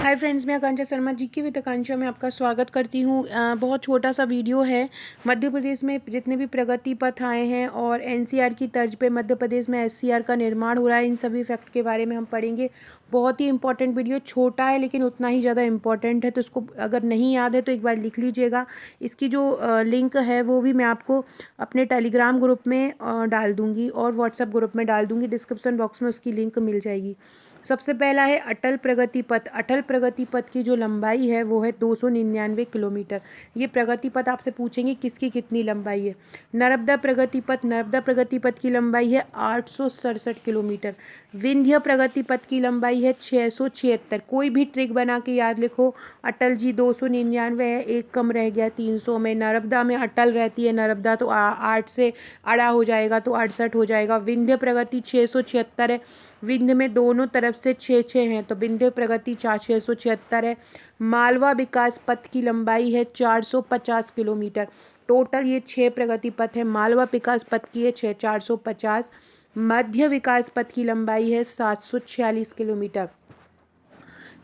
Hi friends, मैं आकांक्षा शर्मा जी की with आकांक्षा में आपका स्वागत करती हूँ। बहुत छोटा सा वीडियो है। मध्य प्रदेश में जितने भी प्रगति पथ आए हैं और एनसीआर की तर्ज पे मध्य प्रदेश में एससीआर का निर्माण हो रहा है, इन सभी फैक्ट के बारे में हम पढ़ेंगे। बहुत ही इंपॉर्टेंट वीडियो, छोटा है लेकिन उतना ही ज़्यादा इंपॉर्टेंट है, तो इसको अगर नहीं याद है तो एक बार लिख लीजिएगा। इसकी जो लिंक है वो भी मैं आपको अपने टेलीग्राम ग्रुप में डाल दूँगी और व्हाट्सएप ग्रुप में डाल दूँगी। डिस्क्रिप्शन बॉक्स में उसकी लिंक मिल जाएगी। सबसे पहला है अटल प्रगति पथ। अटल प्रगति पथ की जो लंबाई है वो है 299 किलोमीटर। ये प्रगति पथ आपसे पूछेंगे किसकी कितनी लंबाई है। नर्मदा प्रगति पथ, नर्मदा प्रगति पथ की लंबाई है 867 किलोमीटर। विंध्य प्रगति पथ की लंबाई है 676। कोई भी ट्रिक बना के याद लिखो। अटल जी 299 है, एक कम रह गया 300 में। नर्मदा में अटल रहती है नर्मदा, तो 8 से अड़ा हो जाएगा तो 68 हो जाएगा। विंध्य प्रगति 676 है। विंध्य में दोनों तरफ से 6 हैं, तो विंध्य प्रगति 676 है। मालवा विकास पथ की लंबाई है 450 किलोमीटर। टोटल ये 6 प्रगति पथ है। मालवा विकास पथ की है 450। मध्य विकास पथ की लंबाई है 746 किलोमीटर।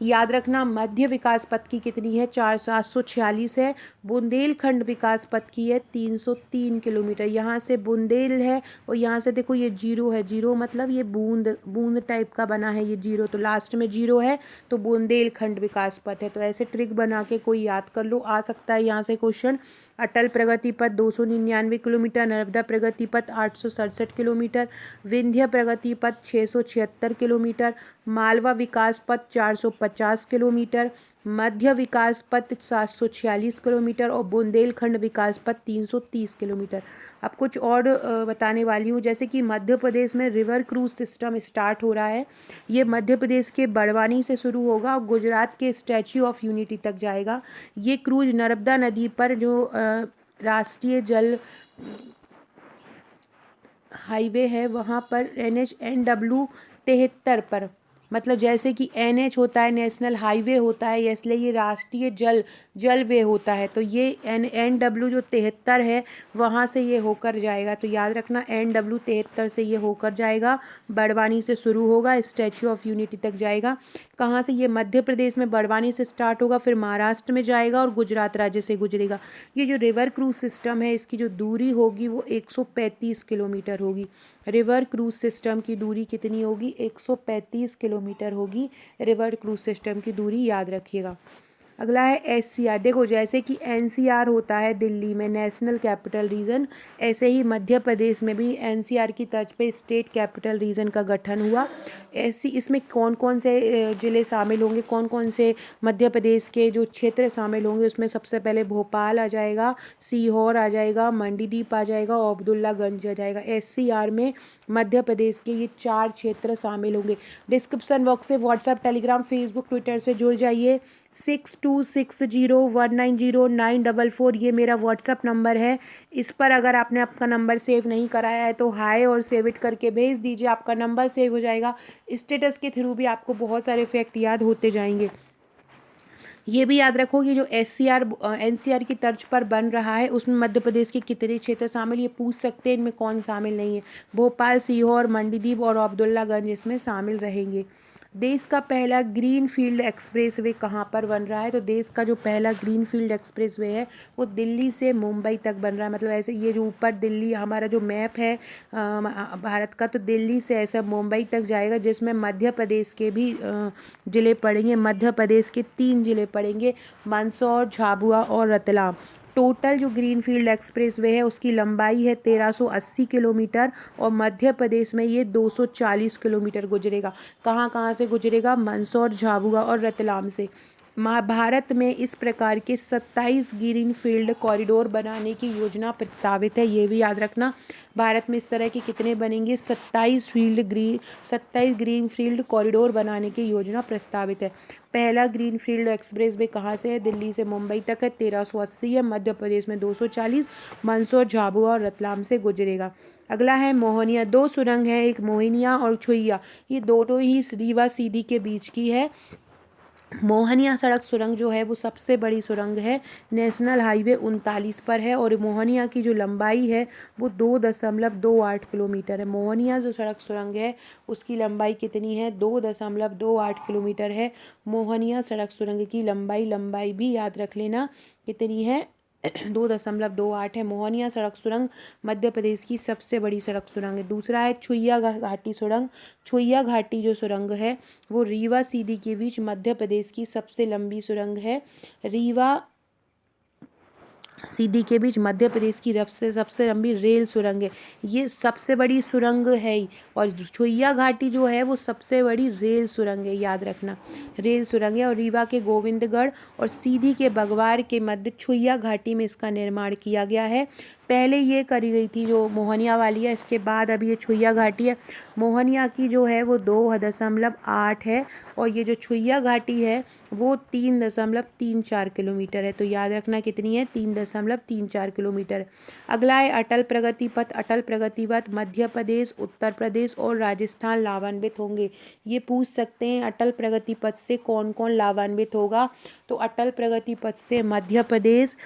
याद रखना, मध्य विकास पथ की कितनी है, 746 है। बुंदेलखंड विकास पथ की है 303 किलोमीटर। यहाँ से बुंदेल है और यहाँ से देखो ये जीरो है। जीरो मतलब ये बूंद बूंद टाइप का बना है, ये जीरो, तो लास्ट में जीरो है, तो बुंदेलखंड विकास पथ है। तो ऐसे ट्रिक बना के कोई याद कर लो, आ सकता है यहाँ से क्वेश्चन। अटल प्रगति पथ 299 किलोमीटर, नर्मदा प्रगति पथ 867 किलोमीटर, विंध्य प्रगति पथ 676 किलोमीटर, मालवा विकास पथ 450 किलोमीटर, मध्य विकास पथ 746 किलोमीटर और बुंदेलखंड विकास पथ 330 किलोमीटर। अब कुछ और बताने वाली हूँ, जैसे कि मध्य प्रदेश में रिवर क्रूज सिस्टम स्टार्ट हो रहा है। ये मध्य प्रदेश के बड़वानी से शुरू होगा और गुजरात के स्टैच्यू ऑफ यूनिटी तक जाएगा। ये क्रूज नर्मदा नदी पर जो राष्ट्रीय जल हाईवे है वहाँ पर NH-NW 73 पर, मतलब जैसे कि NH होता है नेशनल हाईवे होता है, इसलिए ये राष्ट्रीय जल वे होता है। तो ये NW जो 73 है वहाँ से ये होकर जाएगा, तो याद रखना NW 73 से ये होकर जाएगा। बड़वानी से शुरू होगा, स्टैच्यू ऑफ यूनिटी तक जाएगा। कहाँ से, ये मध्य प्रदेश में बड़वानी से स्टार्ट होगा, फिर महाराष्ट्र में जाएगा और गुजरात राज्य से गुजरेगा। ये जो रिवर क्रूज सिस्टम है इसकी जो दूरी होगी वो 135 किलोमीटर होगी। रिवर क्रूज सिस्टम की दूरी कितनी होगी, 135 किलोमीटर होगी रिवर क्रूज सिस्टम की दूरी, याद रखिएगा। अगला है एससीआर। देखो, जैसे कि एनसीआर होता है दिल्ली में, नेशनल कैपिटल रीजन, ऐसे ही मध्य प्रदेश में भी एनसीआर की तर्ज पे स्टेट कैपिटल रीजन का गठन हुआ। ऐसी इसमें कौन कौन से ज़िले शामिल होंगे, कौन कौन से मध्य प्रदेश के जो क्षेत्र शामिल होंगे, उसमें सबसे पहले भोपाल आ जाएगा, सीहोर आ जाएगा, मंडीदीप आ जाएगा और अब्दुल्लागंज आ जाएगा। एससीआर में मध्य प्रदेश के ये 4 क्षेत्र शामिल होंगे। डिस्क्रिप्शन बॉक्स से व्हाट्सएप, टेलीग्राम, फेसबुक, ट्विटर से जुड़ जाइए। 6260190944 ये मेरा व्हाट्सअप नंबर है। इस पर अगर आपने आपका नंबर सेव नहीं कराया है तो हाय और सेव इट करके भेज दीजिए, आपका नंबर सेव हो जाएगा। स्टेटस के थ्रू भी आपको बहुत सारे फैक्ट याद होते जाएंगे। ये भी याद रखो कि जो एनसीआर की तर्ज पर बन रहा है उसमें मध्य प्रदेश के कितने क्षेत्र शामिल, ये पूछ सकते हैं, इनमें कौन शामिल नहीं है। भोपाल, सीहोर, मंडीदीप और अब्दुल्लागंज इसमें शामिल रहेंगे। देश का पहला ग्रीन फील्ड एक्सप्रेस वे कहाँ पर बन रहा है, तो देश का जो पहला ग्रीन फील्ड एक्सप्रेस वे है वो दिल्ली से मुंबई तक बन रहा है। मतलब ऐसे ये जो ऊपर दिल्ली हमारा जो मैप है भारत का, तो दिल्ली से ऐसा मुंबई तक जाएगा, जिसमें मध्य प्रदेश के भी ज़िले पड़ेंगे। मध्य प्रदेश के 3 ज़िले पड़ेंगे, मंदसौर, झाबुआ और रतलाम। टोटल जो ग्रीन फील्ड एक्सप्रेस वे है उसकी लंबाई है 1380 किलोमीटर और मध्य प्रदेश में ये 240 किलोमीटर गुजरेगा। कहाँ कहाँ से गुजरेगा, मंदसौर, झाबुआ और रतलाम से। भारत में इस प्रकार के 27 ग्रीन फील्ड कॉरिडोर बनाने की योजना प्रस्तावित है, ये भी याद रखना। भारत में इस तरह के कितने बनेंगे, 27 ग्रीन फील्ड कॉरिडोर बनाने की योजना प्रस्तावित है। पहला ग्रीन फील्ड एक्सप्रेस वे कहाँ से है, दिल्ली से मुंबई तक है, 1380 है, मध्य प्रदेश में 240, मंदसौर, झाबुआ और रतलाम से गुजरेगा। अगला है मोहनिया। 2 सुरंग है, एक मोहनिया और छुइया, ये दोनों ही रीवा सीधी के बीच की है। मोहनिया सड़क सुरंग जो है वो सबसे बड़ी सुरंग है, नेशनल हाईवे 39 पर है और मोहनिया की जो लंबाई है वो 2.28 किलोमीटर है। मोहनिया जो सड़क सुरंग है उसकी लंबाई कितनी है? 2.28 किलोमीटर है मोहनिया सड़क सुरंग की लंबाई भी याद रख लेना कितनी है? 2.28 है। मोहनिया सड़क सुरंग मध्य प्रदेश की सबसे बड़ी सड़क सुरंग है। दूसरा है छुइया घाटी सुरंग। छुइया घाटी जो सुरंग है वो रीवा सीधी के बीच मध्य प्रदेश की सबसे लंबी सुरंग है। रीवा सीधी के बीच मध्य प्रदेश की सबसे लंबी रेल सुरंग है। ये सबसे बड़ी सुरंग है ही। और छुइया घाटी जो है वो सबसे बड़ी रेल सुरंग है, याद रखना रेल सुरंग है। और रीवा के गोविंदगढ़ और सीधी के बगवार के मध्य छुइया घाटी में इसका निर्माण किया गया है। पहले ये करी गई थी जो मोहनिया वाली है, इसके बाद अभी ये छुइया घाटी है। मोहनिया की जो है वो 2.8 है और ये जो छुइया घाटी है वो 3.34 किलोमीटर है। तो याद रखना कितनी है? 3.34 किलोमीटर। अगला है अटल प्रगति पथ। अटल प्रगति पथ मध्य प्रदेश, उत्तर प्रदेश और राजस्थान लाभान्वित होंगे। ये पूछ सकते हैं अटल प्रगति पथ से कौन कौन लाभान्वित होगा? तो अटल प्रगति पथ से मध्य प्रदेश,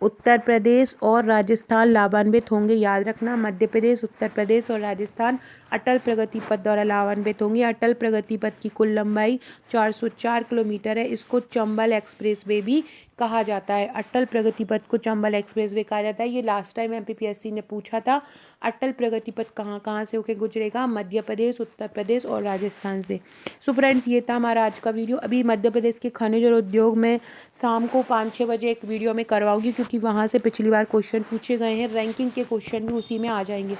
उत्तर प्रदेश और राजस्थान लाभान्वित होंगे। याद रखना मध्य प्रदेश, उत्तर प्रदेश और राजस्थान अटल प्रगति पथ द्वारा लाभान्वित होंगे। अटल प्रगति पथ की कुल लंबाई 404 किलोमीटर है। इसको चंबल एक्सप्रेसवे भी कहा जाता है। अटल प्रगति पथ को चंबल एक्सप्रेसवे कहा जाता है। ये लास्ट टाइम एमपीपीएससी ने पूछा था। अटल प्रगति पथ कहाँ कहाँ से होकर गुजरेगा? मध्य प्रदेश, उत्तर प्रदेश और राजस्थान से। सो फ्रेंड्स, ये था हमारा आज का वीडियो। अभी मध्य प्रदेश के खनिज और उद्योग में शाम को 5-6 बजे एक वीडियो में करवाऊंगी, क्योंकि वहाँ से पिछली बार क्वेश्चन पूछे गए हैं। रैंकिंग के क्वेश्चन भी उसी में आ जाएंगे।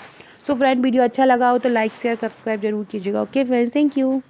सो फ्रेंड, वीडियो अच्छा लगा हो तो लाइक शेयर सब्सक्राइब जरूर कीजिएगा। Okay friends, thank you.